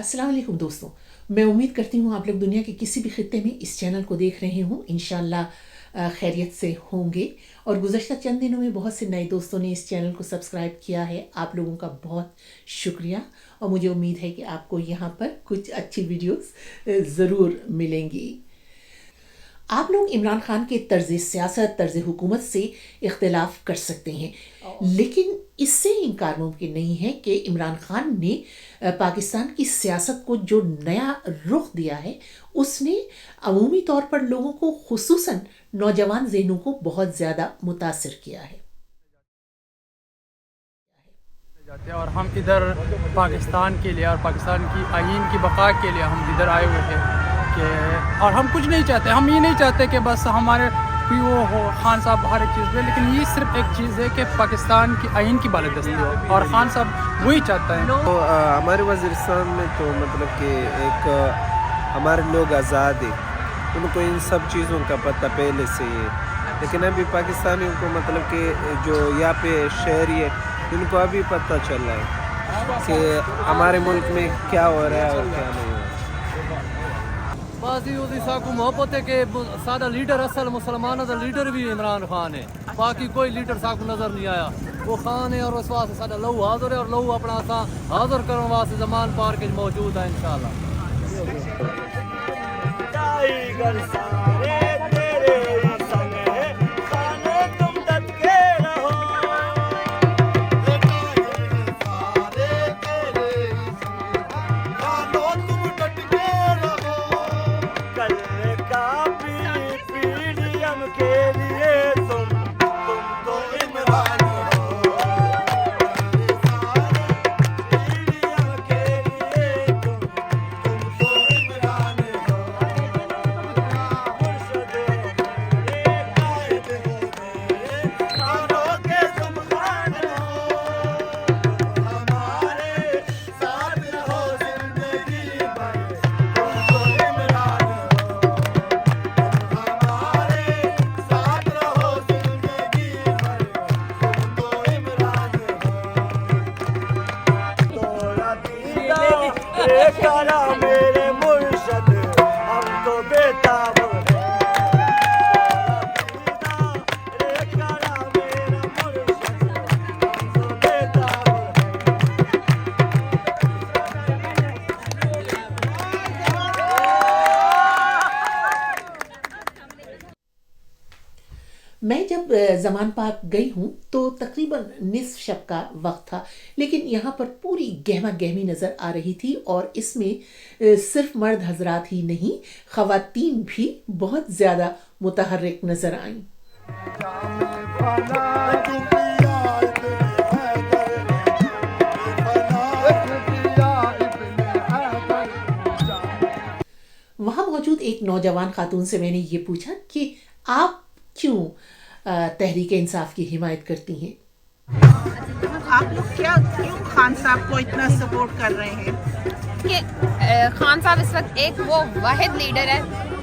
अस्सलाम वालेकुम दोस्तों, मैं उम्मीद करती हूँ आप लोग दुनिया के किसी भी खित्ते में इस चैनल को देख रहे हों। इंशाल्लाह खैरियत से होंगे। और गुज़श्ता चंद दिनों में बहुत से नए दोस्तों ने इस चैनल को सब्सक्राइब किया है। आप लोगों का बहुत शुक्रिया और मुझे उम्मीद है कि आपको यहाँ पर कुछ अच्छी वीडियोस ज़रूर मिलेंगी। आप लोग इमरान खान के तर्ज सियासत, तर्ज हुकूमत से इख्तिलाफ कर सकते हैं, लेकिन इससे इनकार मुमकिन नहीं है कि इमरान खान ने पाकिस्तान की सियासत को जो नया रुख दिया है उसने अमूमी तौर पर लोगों को, खुसूसन नौजवान ज़हनों को बहुत ज़्यादा मुतासिर किया है। और हम इधर पाकिस्तान के लिए और पाकिस्तान की आईन की बका के लिए हम इधर आए हुए हैं कि और हम कुछ नहीं चाहते। हम ये नहीं चाहते कि बस हमारे भी वो हो खान साहब हर एक चीज़ में, लेकिन ये सिर्फ एक चीज़ है कि पाकिस्तान की आइन की बालादस्ती हो और खान साहब वही चाहते हैं। तो हमारे वज़ीरिस्तान में तो मतलब कि एक हमारे लोग आज़ाद है, उनको इन सब चीज़ों का पता पहले से ही है, लेकिन अभी पाकिस्तानियों को मतलब कि जो यहाँ पे शहरी है इनको अभी पता चल रहा है कि हमारे मुल्क में क्या हो रहा है और क्या नहीं हो रहा है। बस ये साकू मोहब्बत है कि सादा लीडर असल मुसलमानों का लीडर भी इमरान खान है, बाकी कोई लीडर साकू नज़र नहीं आया। वो खान है और उस वास्ते सादा लहू हाजिर है और लहू अपना सा हाजिर करने वास्ते जमान पार के मौजूद है इंशाल्लाह। मैं जब ज़मान पार्क गई हूँ तो तकरीबन निस्फ शब का वक्त था, लेकिन यहाँ पर पूरी गहमा गहमी नज़र आ रही थी और इसमें सिर्फ मर्द हजरात ही नहीं, ख़वातीन भी बहुत ज़्यादा मुतहर्रिक नज़र आईं। वहाँ मौजूद एक नौजवान खातून से मैंने ये पूछा कि आप क्यों तहरीक इंसाफ की हिमायत करती हैं? आप लोग क्यों खान साहब को इतना सपोर्ट कर रहे हैं? कि खान साहब इस वक्त एक वो वाहिद लीडर है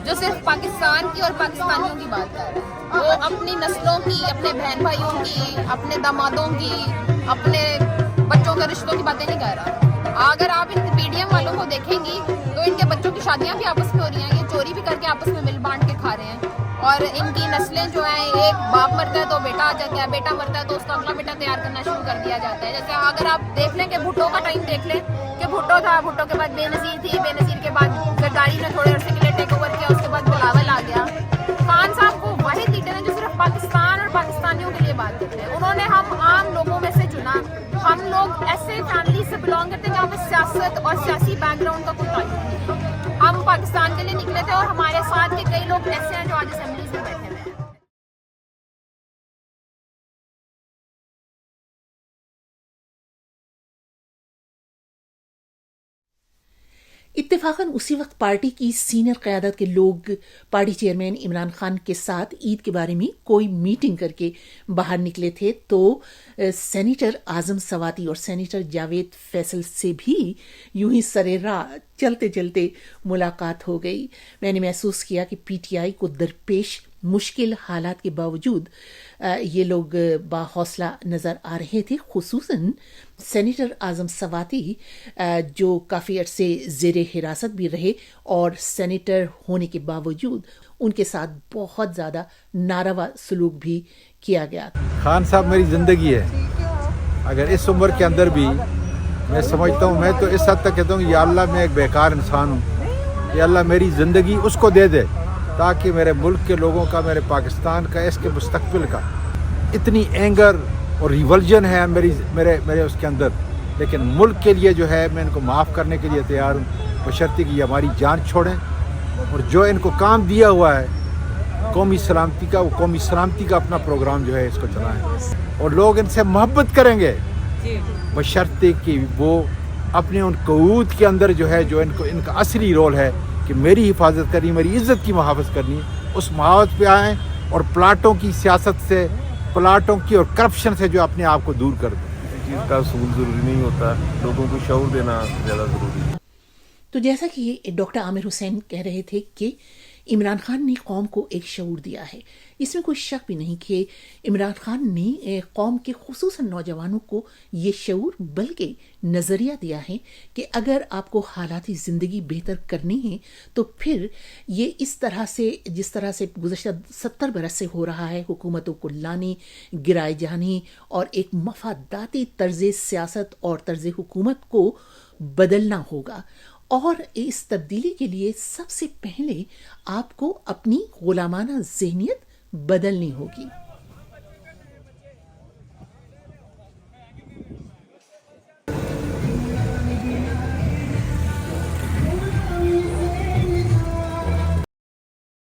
जो सिर्फ पाकिस्तान की और पाकिस्तानियों की बात कर रहा है। वो अपनी नस्लों की, अपने बहन भाइयों की, अपने दामादों की, अपने बच्चों के रिश्तों की बातें नहीं कर रहा। अगर आप इन पीडीएम वालों को देखेंगी तो इनके बच्चों की शादियां भी आपस में हो रही हैं, ये चोरी भी करके आपस में मिल बांट के खा रहे हैं। और इनकी नस्लें जो हैं, एक बाप मरता है तो बेटा आ जाता है, बेटा मरता है तो उसका अगला बेटा तैयार करना शुरू कर दिया जाता है। जैसे अगर आप देख लें कि भुट्टो का टाइम देख लें कि भुट्टो था, भुट्टो के बाद बेनज़ीर थी, बेनज़ीर के बाद जरदारी ने थोड़े अरसे के लिए टेक ओवर किया, उसके बाद बिलावल आ गया। खान साहब को वाहिद लीडर है जो सिर्फ पाकिस्तान और पाकिस्तानियों के लिए बात करते हैं। उन्होंने हम आम लोगों में से चुना। हम लोग ऐसे फैमिली से बिलोंग करते हैं जहाँ पे सियासत और सियासी बैकग्राउंड का कोई ताल्लुक नहीं है। हम पाकिस्तान के लिए निकले थे और हमारे साथ के कई लोग ऐसे हैं जो आज असेंबलीज में बैठे हुए हैं। इत्तेफाकन उसी वक्त पार्टी की सीनियर क़यादत के लोग पार्टी चेयरमैन इमरान खान के साथ ईद के बारे में कोई मीटिंग करके बाहर निकले थे, तो सेनेटर आज़म सवाती और सेनेटर जावेद फैसल से भी यूं ही सरेरा चलते चलते मुलाकात हो गई। मैंने महसूस किया कि पीटीआई को दरपेश मुश्किल हालात के बावजूद ये लोग बाहौसला नज़र आ रहे थे। खुसूसन सेनेटर आज़म सवाती जो काफ़ी अरसे ज़ेरे हिरासत भी रहे और सेनेटर होने के बावजूद उनके साथ बहुत ज़्यादा नारवा सलूक भी किया गया। खान साहब मेरी ज़िंदगी है, अगर इस उम्र के अंदर भी मैं समझता हूँ, मैं तो इस हद तक कहता हूँ या अल्लाह मैं एक बेकार इंसान हूँ, या अल्लाह मेरी ज़िंदगी उसको दे दे ताकि मेरे मुल्क के लोगों का, मेरे पाकिस्तान का, इसके मुस्तकबिल का इतनी एंगर और रिवल्जन है मेरे उसके अंदर, लेकिन मुल्क के लिए जो है मैं इनको माफ़ करने के लिए तैयार हूँ बशर्ते कि हमारी जान छोड़ें और जो इनको काम दिया हुआ है कौमी सलामती का, वो कौमी सलामती का अपना प्रोग्राम जो है इसको चलाएं और लोग इनसे मोहब्बत करेंगे बशर्ते कि वो अपने उन कऊद के अंदर जो है जो इनका असली रोल है कि मेरी हिफाजत करनी, मेरी इज़्ज़त की मुहाफ़त करनी, उस मुहावत पे आएँ और प्लाटों की सियासत से, प्लाटों की और करप्शन से जो अपने आप को दूर कर दें। किसी चीज़ का असूल ज़रूरी नहीं होता, लोगों को शऊर देना ज़्यादा ज़रूरी है। तो जैसा कि डॉक्टर आमिर हुसैन कह रहे थे कि इमरान खान ने कौम को एक शऊर दिया है, इसमें कोई शक भी नहीं कि इमरान खान ने कौम के खुसूसन नौजवानों को ये शऊर बल्कि नज़रिया दिया है कि अगर आपको हालाती ज़िंदगी बेहतर करनी है तो फिर ये इस तरह से, जिस तरह से गुज़श्ता 70 बरस से हो रहा है, हुकूमतों को लानी, गिराए जानी और एक मफादाती तर्ज़ सियासत और तर्ज़ हुकूमत को बदलना होगा। और इस तब्दीली के लिए सबसे पहले आपको अपनी गुलामाना ज़हनियत बदलनी होगी।